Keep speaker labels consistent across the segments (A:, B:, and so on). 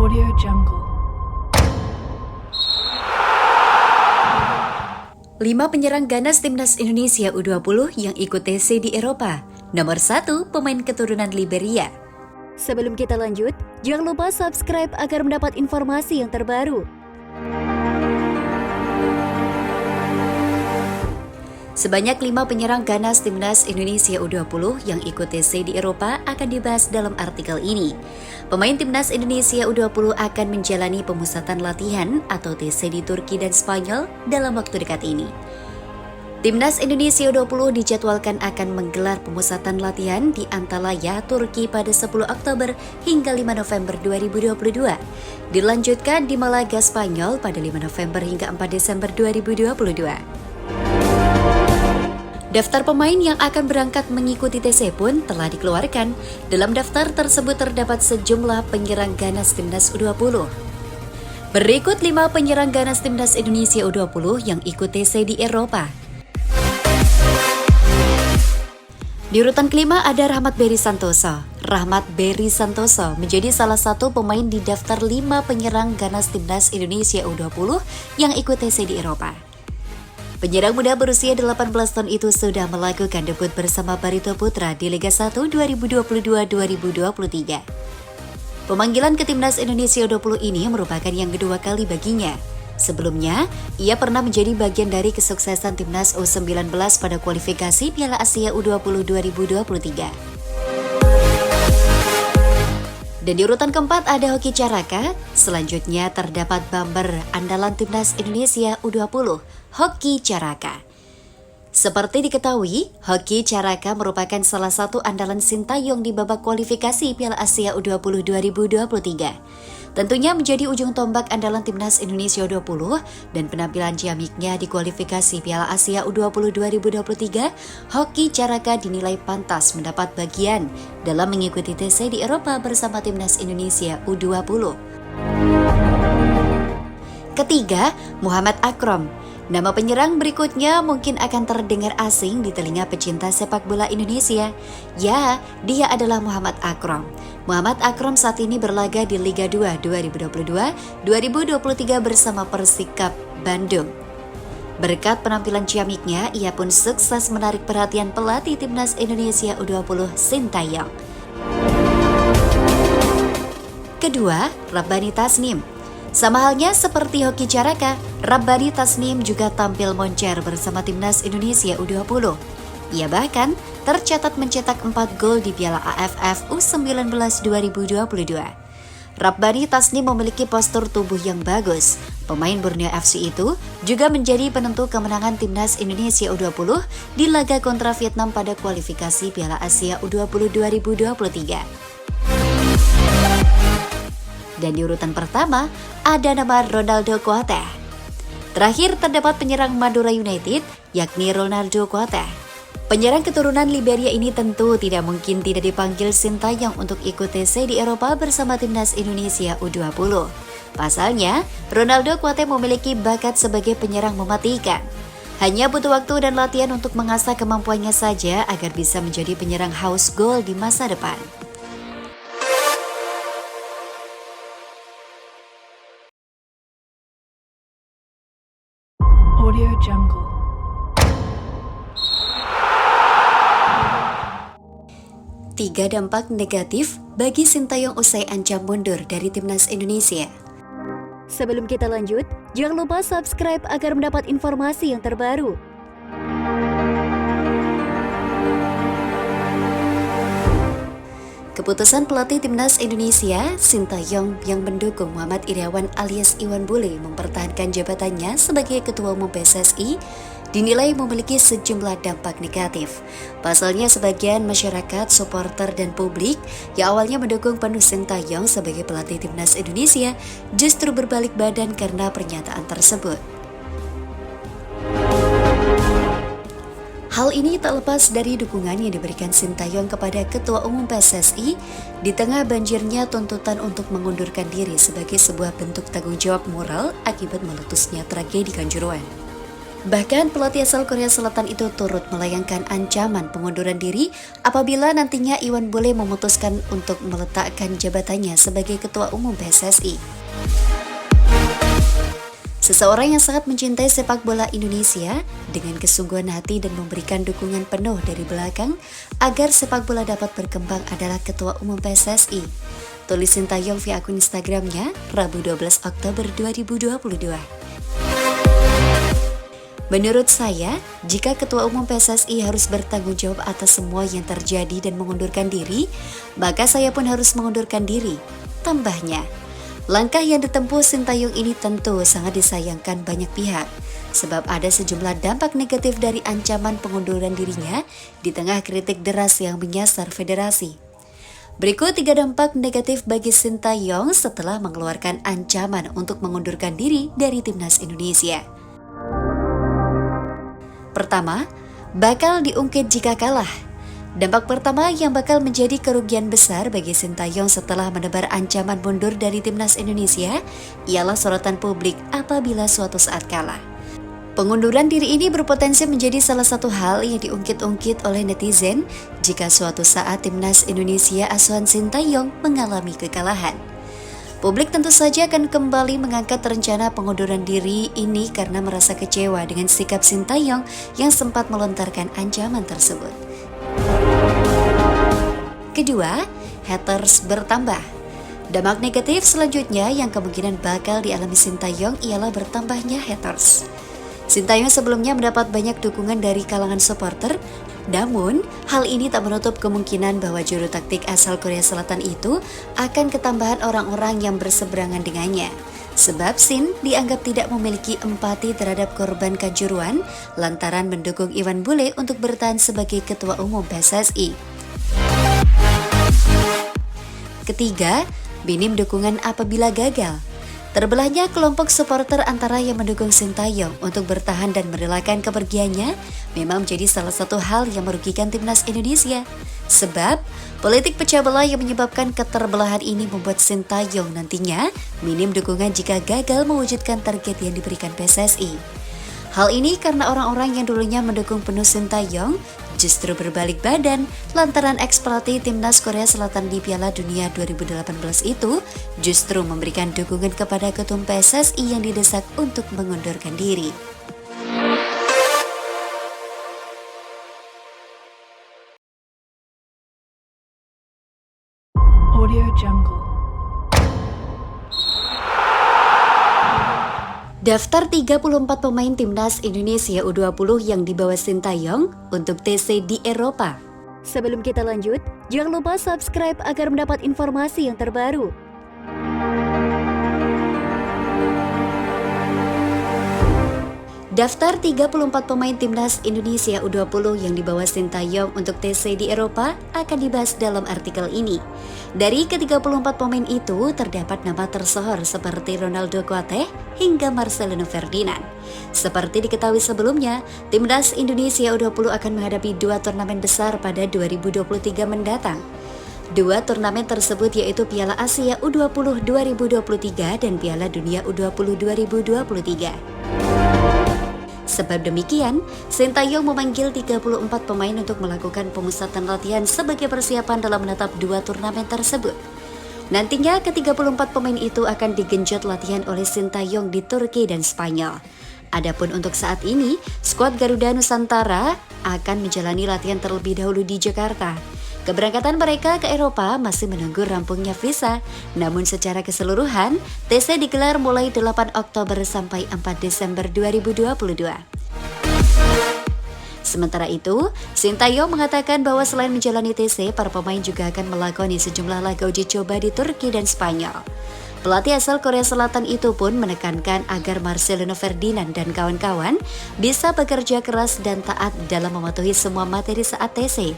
A: Audio Jungle.
B: 5 penyerang ganas timnas Indonesia U20 yang ikut TC di Eropa. Nomor 1, pemain keturunan Liberia.
C: Sebelum kita lanjut, jangan lupa subscribe agar mendapat informasi yang terbaru.
B: Sebanyak 5 penyerang ganas timnas Indonesia U20 yang ikut TC di Eropa akan dibahas dalam artikel ini. Pemain timnas Indonesia U20 akan menjalani pemusatan latihan atau TC di Turki dan Spanyol dalam waktu dekat ini. Timnas Indonesia U20 dijadwalkan akan menggelar pemusatan latihan di Antalya, Turki pada 10 Oktober hingga 5 November 2022. Dilanjutkan di Malaga, Spanyol pada 5 November hingga 4 Desember 2022. Daftar pemain yang akan berangkat mengikuti TC pun telah dikeluarkan. Dalam daftar tersebut terdapat sejumlah penyerang ganas timnas U20. Berikut 5 penyerang ganas timnas Indonesia U20 yang ikut TC di Eropa. Di urutan kelima ada Rahmat Berry Santoso. Rahmat Berry Santoso menjadi salah satu pemain di daftar 5 penyerang ganas timnas Indonesia U20 yang ikut TC di Eropa. Penyerang muda berusia 18 tahun itu sudah melakukan debut bersama Barito Putra di Liga 1 2022-2023. Pemanggilan ke timnas Indonesia U20 ini merupakan yang kedua kali baginya. Sebelumnya, ia pernah menjadi bagian dari kesuksesan timnas U19 pada kualifikasi Piala Asia U20 2023. Dan di urutan keempat ada Hoki Caraka. Selanjutnya terdapat bumper andalan timnas Indonesia U20, Hoki Caraka. Seperti diketahui, Hoki Caraka merupakan salah satu andalan Sintayong di babak kualifikasi Piala Asia U20 2023. Tentunya menjadi ujung tombak andalan timnas Indonesia U20 dan penampilan ciamiknya di kualifikasi Piala Asia U20 2023, Hoki Caraka dinilai pantas mendapat bagian dalam mengikuti TC di Eropa bersama timnas Indonesia U20. Ketiga, Muhammad Akrom. Nama penyerang berikutnya mungkin akan terdengar asing di telinga pecinta sepak bola Indonesia. Ya, dia adalah Muhammad Akrom. Muhammad Akrom saat ini berlaga di Liga 2 2022-2023 bersama Persikap Bandung. Berkat penampilan ciamiknya, ia pun sukses menarik perhatian pelatih timnas Indonesia U20 Sintayong. Kedua, Rabbani Tasnim. Sama halnya seperti Hoki Caraka, Rabbani Tasnim juga tampil moncer bersama timnas Indonesia U20. Ia bahkan tercatat mencetak 4 gol di Piala AFF U19 2022. Rabbani Tasnim memiliki postur tubuh yang bagus. Pemain Borneo FC itu juga menjadi penentu kemenangan timnas Indonesia U20 di laga kontra Vietnam pada kualifikasi Piala Asia U20 2023. Dan di urutan pertama, ada nama Ronaldo Kuateh. Terakhir terdapat penyerang Madura United, yakni Ronaldo Kuateh. Penyerang keturunan Liberia ini tentu tidak mungkin tidak dipanggil Sintayong untuk ikut TC di Eropa bersama timnas Indonesia U20. Pasalnya, Ronaldo Kuateh memiliki bakat sebagai penyerang mematikan. Hanya butuh waktu dan latihan untuk mengasah kemampuannya saja agar bisa menjadi penyerang haus gol di masa depan.
A: Audio Jungle.
B: Tiga dampak negatif bagi Sintayong usai ancam mundur dari timnas Indonesia.
C: Sebelum kita lanjut, jangan lupa subscribe agar mendapat informasi yang terbaru.
B: Keputusan pelatih timnas Indonesia, Sintayong yang mendukung Muhammad Irawan alias Iwan Bule mempertahankan jabatannya sebagai Ketua Umum PSSI dinilai memiliki sejumlah dampak negatif. Pasalnya sebagian masyarakat, supporter, dan publik yang awalnya mendukung penuh Sintayong sebagai pelatih timnas Indonesia justru berbalik badan karena pernyataan tersebut. Hal ini tak lepas dari dukungan yang diberikan Sintayong kepada Ketua Umum PSSI di tengah banjirnya tuntutan untuk mengundurkan diri sebagai sebuah bentuk tanggung jawab moral akibat meletusnya tragedi Kanjuruhan. Bahkan pelatih asal Korea Selatan itu turut melayangkan ancaman pengunduran diri apabila nantinya Iwan Bule memutuskan untuk meletakkan jabatannya sebagai Ketua Umum PSSI. Seseorang yang sangat mencintai sepak bola Indonesia dengan kesungguhan hati dan memberikan dukungan penuh dari belakang agar sepak bola dapat berkembang adalah Ketua Umum PSSI. Tulis Sintayong via akun Instagramnya Rabu 12 Oktober 2022. Menurut saya, jika Ketua Umum PSSI harus bertanggung jawab atas semua yang terjadi dan mengundurkan diri, maka saya pun harus mengundurkan diri. Tambahnya, langkah yang ditempuh Sintayong ini tentu sangat disayangkan banyak pihak, sebab ada sejumlah dampak negatif dari ancaman pengunduran dirinya di tengah kritik deras yang menyasar federasi. Berikut 3 dampak negatif bagi Sintayong setelah mengeluarkan ancaman untuk mengundurkan diri dari Timnas Indonesia. Pertama, bakal diungkit jika kalah. Dampak pertama yang bakal menjadi kerugian besar bagi Sintayong setelah menebar ancaman mundur dari Timnas Indonesia ialah sorotan publik apabila suatu saat kalah. Pengunduran diri ini berpotensi menjadi salah satu hal yang diungkit-ungkit oleh netizen jika suatu saat Timnas Indonesia asuhan Sintayong mengalami kekalahan. Publik tentu saja akan kembali mengangkat rencana pengunduran diri ini karena merasa kecewa dengan sikap Sintayong yang sempat melontarkan ancaman tersebut. Kedua, haters bertambah. Dampak negatif selanjutnya yang kemungkinan bakal dialami Sintayong ialah bertambahnya haters. Sintayong sebelumnya mendapat banyak dukungan dari kalangan supporter, namun hal ini tak menutup kemungkinan bahwa juru taktik asal Korea Selatan itu akan ketambahan orang-orang yang berseberangan dengannya. Sebab Sin dianggap tidak memiliki empati terhadap korban Kanjuruhan lantaran mendukung Iwan Bule untuk bertahan sebagai Ketua Umum PSSI. Ketiga, minim dukungan apabila gagal. Terbelahnya kelompok supporter antara yang mendukung Sintayong untuk bertahan dan merelakan kepergiannya memang menjadi salah satu hal yang merugikan Timnas Indonesia. Sebab, politik pecah belah yang menyebabkan keterbelahan ini membuat Sintayong nantinya minim dukungan jika gagal mewujudkan target yang diberikan PSSI. Hal ini karena orang-orang yang dulunya mendukung penuh Sintayong justru berbalik badan lantaran eks-pelatih Timnas Korea Selatan di Piala Dunia 2018 itu justru memberikan dukungan kepada ketum PSSI yang didesak untuk mengundurkan diri.
A: Audio Jungle.
B: Daftar 34 pemain Timnas Indonesia U20 yang dibawa Sintayong untuk TC di Eropa.
C: Sebelum kita lanjut, jangan lupa subscribe agar mendapat informasi yang terbaru.
B: Daftar 34 pemain Timnas Indonesia U20 yang dibawa Sintayong untuk TC di Eropa akan dibahas dalam artikel ini. Dari ke-34 pemain itu terdapat nama tersohor seperti Ronaldo Kuateh hingga Marcelino Ferdinand. Seperti diketahui sebelumnya, Timnas Indonesia U20 akan menghadapi 2 turnamen besar pada 2023 mendatang. 2 turnamen tersebut yaitu Piala Asia U20 2023 dan Piala Dunia U20 2023. Sebab demikian, Sintayong memanggil 34 pemain untuk melakukan pemusatan latihan sebagai persiapan dalam menatap 2 turnamen tersebut. Nantinya ke-34 pemain itu akan digenjot latihan oleh Sintayong di Turki dan Spanyol. Adapun untuk saat ini, skuad Garuda Nusantara akan menjalani latihan terlebih dahulu di Jakarta. Keberangkatan mereka ke Eropa masih menunggu rampungnya visa, namun secara keseluruhan, TC digelar mulai 8 Oktober sampai 4 Desember 2022. Sementara itu, Sintayong mengatakan bahwa selain menjalani TC, para pemain juga akan melakoni sejumlah laga uji coba di Turki dan Spanyol. Pelatih asal Korea Selatan itu pun menekankan agar Marcelino Ferdinand dan kawan-kawan bisa bekerja keras dan taat dalam mematuhi semua materi saat TC.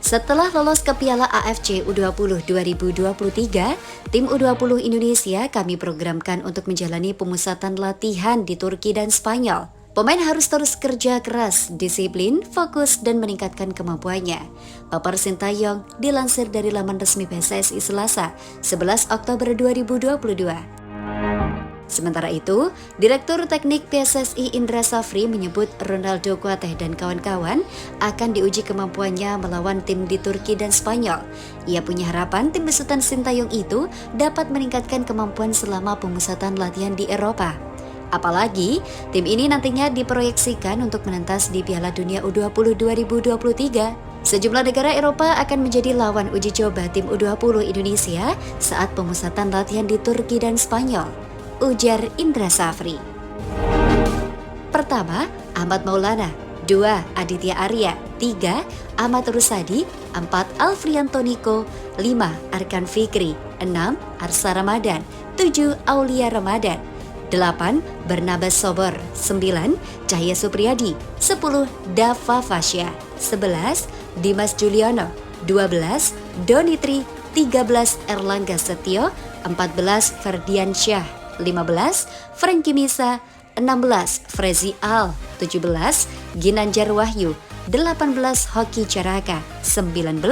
B: Setelah lolos ke Piala AFC U20 2023, tim U20 Indonesia kami programkan untuk menjalani pemusatan latihan di Turki dan Spanyol. Pemain harus terus kerja keras, disiplin, fokus, dan meningkatkan kemampuannya. Papar Sintayong dilansir dari laman resmi PSSI Selasa, 11 Oktober 2022. Sementara itu, Direktur Teknik PSSI Indra Safri menyebut Ronaldo Kuateh dan kawan-kawan akan diuji kemampuannya melawan tim di Turki dan Spanyol. Ia punya harapan tim besutan Sintayong itu dapat meningkatkan kemampuan selama pemusatan latihan di Eropa. Apalagi, tim ini nantinya diproyeksikan untuk menentas di Piala Dunia U20 2023. Sejumlah negara Eropa akan menjadi lawan uji coba tim U20 Indonesia saat pemusatan latihan di Turki dan Spanyol, ujar Indra Safri. Pertama, Ahmad Maulana. 2. Aditya Arya. 3. Ahmad Rusadi. 4. Alfrianto Niko. 5. Arkan Fikri. 6. Arsa Ramadan. 7. Aulia Ramadan. 8. Barnabas Sobor. 9. Cahya Supriyadi. 10. Dava Fasya. 11. Dimas Juliono. 12. Donitri. 13. Erlangga Setio. 14. Ferdian Syah. 15. Franky Misa. 16. Frezi Al. 17. Ginanjar Wahyu. 18. Hoki Caraka. 19.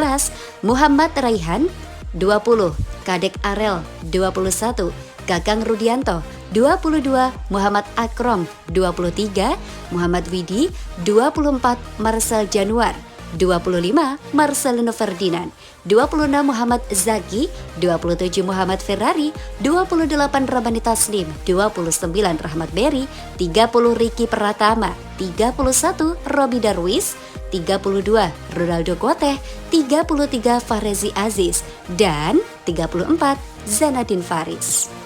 B: Muhammad Raihan. 20. Kadek Arel. 21. Kakang Rudianto. 22. Muhammad Akrom. 23. Muhammad Widi. 24. Marcel Januar. 25. Marcelino Ferdinand. 26. Muhammad Zaki. 27. Muhammad Ferrari. 28. Rabani Taslim. 29. Rahmat Berry. 30. Ricky Pratama. 31. Robi Darwis. 32. Ronaldo Kuateh. 33. Farezi Aziz. Dan 34. Zanadin Faris.